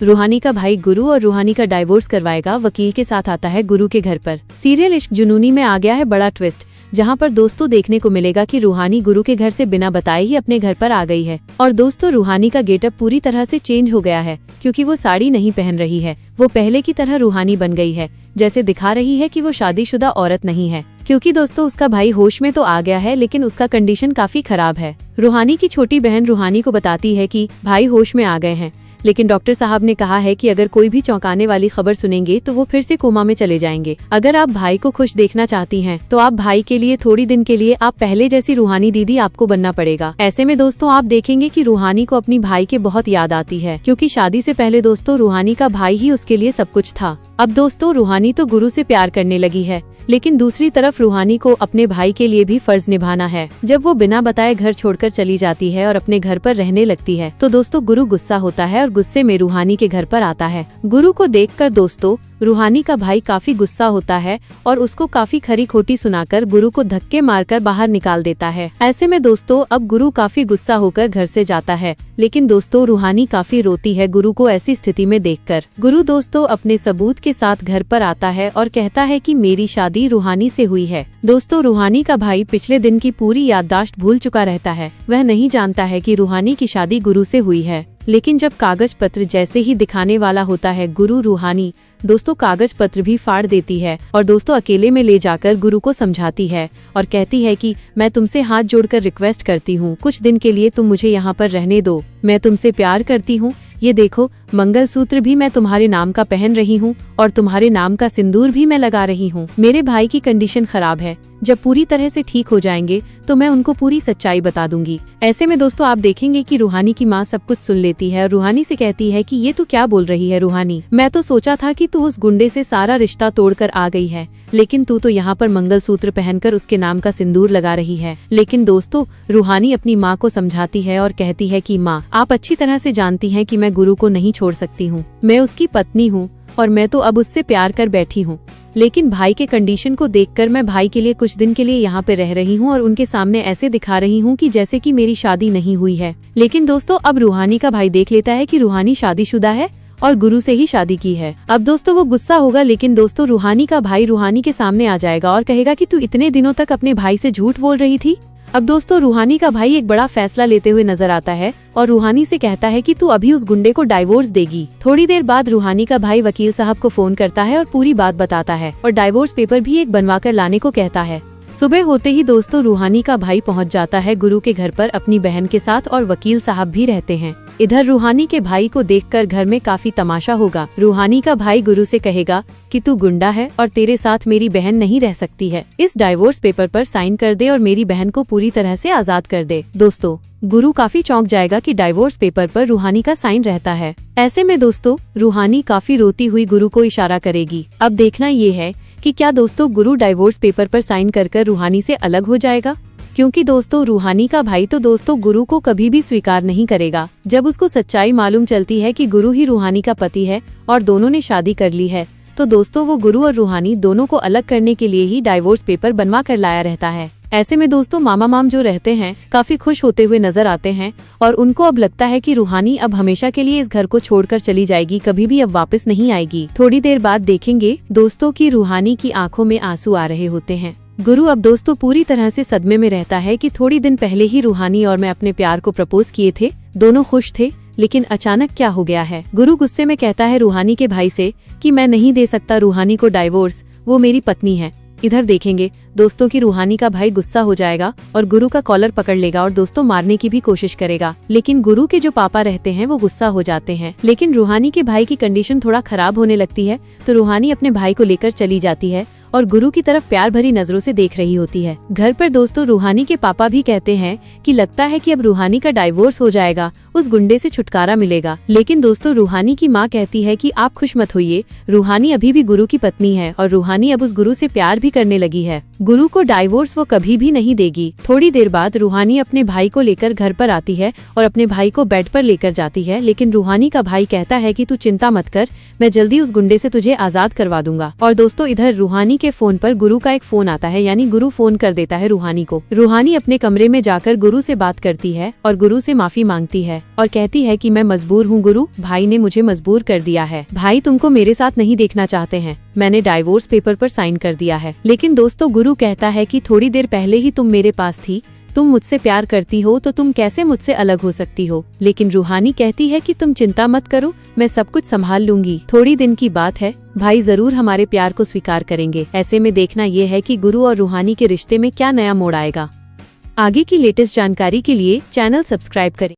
रूहानी का भाई गुरु और रूहानी का डाइवोर्स करवाएगा वकील के साथ आता है गुरु के घर पर। सीरियल इश्क जुनूनी में आ गया है बड़ा ट्विस्ट, जहां पर दोस्तों देखने को मिलेगा कि रूहानी गुरु के घर से बिना बताए ही अपने घर पर आ गई है। और दोस्तों रूहानी का गेटअप पूरी तरह से चेंज हो गया है, क्योंकि वो साड़ी नहीं पहन रही है। वो पहले की तरह रूहानी बन गई है, जैसे दिखा रही है कि वो शादीशुदा औरत नहीं है। क्योंकि दोस्तों उसका भाई होश में तो आ गया है, लेकिन उसका कंडीशन काफी खराब है। रूहानी की छोटी बहन रूहानी को बताती है कि भाई होश में आ गए हैं, लेकिन डॉक्टर साहब ने कहा है कि अगर कोई भी चौंकाने वाली खबर सुनेंगे तो वो फिर से कोमा में चले जाएंगे। अगर आप भाई को खुश देखना चाहती हैं, तो आप भाई के लिए थोड़ी दिन के लिए आप पहले जैसी रूहानी दीदी आपको बनना पड़ेगा। ऐसे में दोस्तों आप देखेंगे कि रूहानी को अपनी भाई के बहुत याद आती है, क्योंकि शादी से पहले दोस्तों रूहानी का भाई ही उसके लिए सब कुछ था। अब दोस्तों रूहानी तो गुरु से प्यार करने लगी है, लेकिन दूसरी तरफ रूहानी को अपने भाई के लिए भी फर्ज निभाना है। जब वो बिना बताए घर छोड़कर चली जाती है और अपने घर पर रहने लगती है, तो दोस्तों गुरु गुस्सा होता है और गुस्से में रूहानी के घर पर आता है। गुरु को देखकर दोस्तों रूहानी का भाई काफी गुस्सा होता है और उसको काफी खरी खोटी सुनाकर गुरु को धक्के मारकर बाहर निकाल देता है। ऐसे में दोस्तों अब गुरु काफी गुस्सा होकर घर से जाता है, लेकिन दोस्तों रूहानी काफी रोती है गुरु को ऐसी स्थिति में देखकर। गुरु दोस्तों अपने सबूत के साथ घर पर आता है और कहता है कि मेरी शादी रूहानी से हुई है। दोस्तों रूहानी का भाई पिछले दिन की पूरी याददाश्त भूल चुका रहता है। वह नहीं जानता है कि रूहानी की शादी गुरु से हुई है, लेकिन जब कागज पत्र जैसे ही दिखाने वाला होता है गुरु रूहानी दोस्तों कागज पत्र भी फाड़ देती है और दोस्तों अकेले में ले जाकर गुरु को समझाती है और कहती है कि मैं तुमसे हाथ जोड़कर रिक्वेस्ट करती हूँ, कुछ दिन के लिए तुम मुझे यहाँ पर रहने दो। मैं तुमसे प्यार करती हूँ। ये देखो मंगलसूत्र भी मैं तुम्हारे नाम का पहन रही हूँ और तुम्हारे नाम का सिंदूर भी मैं लगा रही हूँ। मेरे भाई की कंडीशन खराब है, जब पूरी तरह से ठीक हो जाएंगे तो मैं उनको पूरी सच्चाई बता दूंगी। ऐसे में दोस्तों आप देखेंगे कि रूहानी की माँ सब कुछ सुन लेती है और रूहानी से कहती है कि ये तू क्या बोल रही है रूहानी, मैं तो सोचा था कि तू उस गुंडे से सारा रिश्ता तोड़कर आ गई है, लेकिन तू तो यहाँ पर मंगलसूत्र पहनकर उसके नाम का सिंदूर लगा रही है। लेकिन दोस्तों रूहानी अपनी माँ को समझाती है और कहती है कि माँ आप अच्छी तरह से जानती हैं कि मैं गुरु को नहीं छोड़ सकती हूँ, मैं उसकी पत्नी हूँ और मैं तो अब उससे प्यार कर बैठी हूँ। लेकिन भाई के कंडीशन को देखकर मैं भाई के लिए कुछ दिन के लिए यहाँ पे रह रही हूँ और उनके सामने ऐसे दिखा रही हूँ कि जैसे कि मेरी शादी नहीं हुई है। लेकिन दोस्तों अब रूहानी का भाई देख लेता है कि रूहानी शादीशुदा है और गुरु से ही शादी की है। अब दोस्तों वो गुस्सा होगा, लेकिन दोस्तों रूहानी का भाई रूहानी के सामने आ जाएगा और कहेगा कि तू इतने दिनों तक अपने भाई से झूठ बोल रही थी। अब दोस्तों रूहानी का भाई एक बड़ा फैसला लेते हुए नजर आता है और रूहानी से कहता है कि तू अभी उस गुंडे को डाइवोर्स देगी। थोड़ी देर बाद रूहानी का भाई वकील साहब को फोन करता है और पूरी बात बताता है और डाइवोर्स पेपर भी एक बनवा कर लाने को कहता है। सुबह होते ही दोस्तों रूहानी का भाई पहुंच जाता है गुरु के घर पर अपनी बहन के साथ और वकील साहब भी रहते हैं। इधर रूहानी के भाई को देखकर घर में काफी तमाशा होगा। रूहानी का भाई गुरु से कहेगा कि तू गुंडा है और तेरे साथ मेरी बहन नहीं रह सकती है, इस डाइवोर्स पेपर पर साइन कर दे और मेरी बहन को पूरी तरह से आजाद कर दे। दोस्तों गुरु काफी चौंक जाएगा कि डाइवोर्स पेपर पर रूहानी का साइन रहता है। ऐसे में दोस्तों रूहानी काफी रोती हुई गुरु को इशारा करेगी। अब देखना ये है कि क्या दोस्तों गुरु डाइवोर्स पेपर पर साइन कर रूहानी से अलग हो जाएगा, क्योंकि दोस्तों रूहानी का भाई तो दोस्तों गुरु को कभी भी स्वीकार नहीं करेगा। जब उसको सच्चाई मालूम चलती है कि गुरु ही रूहानी का पति है और दोनों ने शादी कर ली है, तो दोस्तों वो गुरु और रूहानी दोनों को अलग करने के लिए ही डाइवोर्स पेपर बनवा कर लाया रहता है। ऐसे में दोस्तों मामा माम जो रहते हैं काफी खुश होते हुए नजर आते हैं और उनको अब लगता है कि रूहानी अब हमेशा के लिए इस घर को छोड़कर चली जाएगी, कभी भी अब वापस नहीं आएगी। थोड़ी देर बाद देखेंगे दोस्तों की रूहानी की आंखों में आंसू आ रहे होते हैं। गुरु अब दोस्तों पूरी तरह से सदमे में रहता है कि थोड़ी दिन पहले ही रूहानी और मैं अपने प्यार को प्रपोज किए थे, दोनों खुश थे, लेकिन अचानक क्या हो गया है। गुरु गुस्से में कहता है रूहानी के भाई से कि मैं नहीं दे सकता रूहानी को डाइवोर्स, वो मेरी पत्नी है। इधर देखेंगे दोस्तों की रूहानी का भाई गुस्सा हो जाएगा और गुरु का कॉलर पकड़ लेगा और दोस्तों मारने की भी कोशिश करेगा, लेकिन गुरु के जो पापा रहते हैं वो गुस्सा हो जाते हैं। लेकिन रूहानी के भाई की कंडीशन थोड़ा खराब होने लगती है, तो रूहानी अपने भाई को लेकर चली जाती है और गुरु की तरफ प्यार भरी नजरों से देख रही होती है। घर पर दोस्तों रूहानी के पापा भी कहते हैं कि लगता है कि अब रूहानी का डाइवोर्स हो जाएगा, उस गुंडे से छुटकारा मिलेगा। लेकिन दोस्तों रूहानी की माँ कहती है कि आप खुश मत होइए, रूहानी अभी भी गुरु की पत्नी है और रूहानी अब उस गुरु से प्यार भी करने लगी है। गुरु को डाइवोर्स वो कभी भी नहीं देगी। थोड़ी देर बाद रूहानी अपने भाई को लेकर घर पर आती है और अपने भाई को बेड पर लेकर जाती है, लेकिन रूहानी का भाई कहता है कि तू चिंता मत कर, मैं जल्दी उस गुंडे से तुझे आजाद करवा दूंगा। और दोस्तों इधर रूहानी के फोन पर गुरु का एक फोन आता है, यानी गुरु फोन कर देता है रूहानी को। रूहानी अपने कमरे में जाकर गुरु से बात करती है और गुरु से माफी मांगती है और कहती है कि मैं मजबूर हूँ गुरु, भाई ने मुझे मजबूर कर दिया है। भाई तुमको मेरे साथ नहीं देखना चाहते हैं, मैंने डाइवोर्स पेपर पर साइन कर दिया है। लेकिन दोस्तों गुरु कहता है कि थोड़ी देर पहले ही तुम मेरे पास थी, तुम मुझसे प्यार करती हो तो तुम कैसे मुझसे अलग हो सकती हो। लेकिन रूहानी कहती है कि तुम चिंता मत करो, मैं सब कुछ संभाल लूंगी, थोड़ी दिन की बात है, भाई जरूर हमारे प्यार को स्वीकार करेंगे। ऐसे में देखना ये है कि गुरु और रूहानी के रिश्ते में क्या नया मोड़ आएगा। आगे की लेटेस्ट जानकारी के लिए चैनल सब्सक्राइब करें।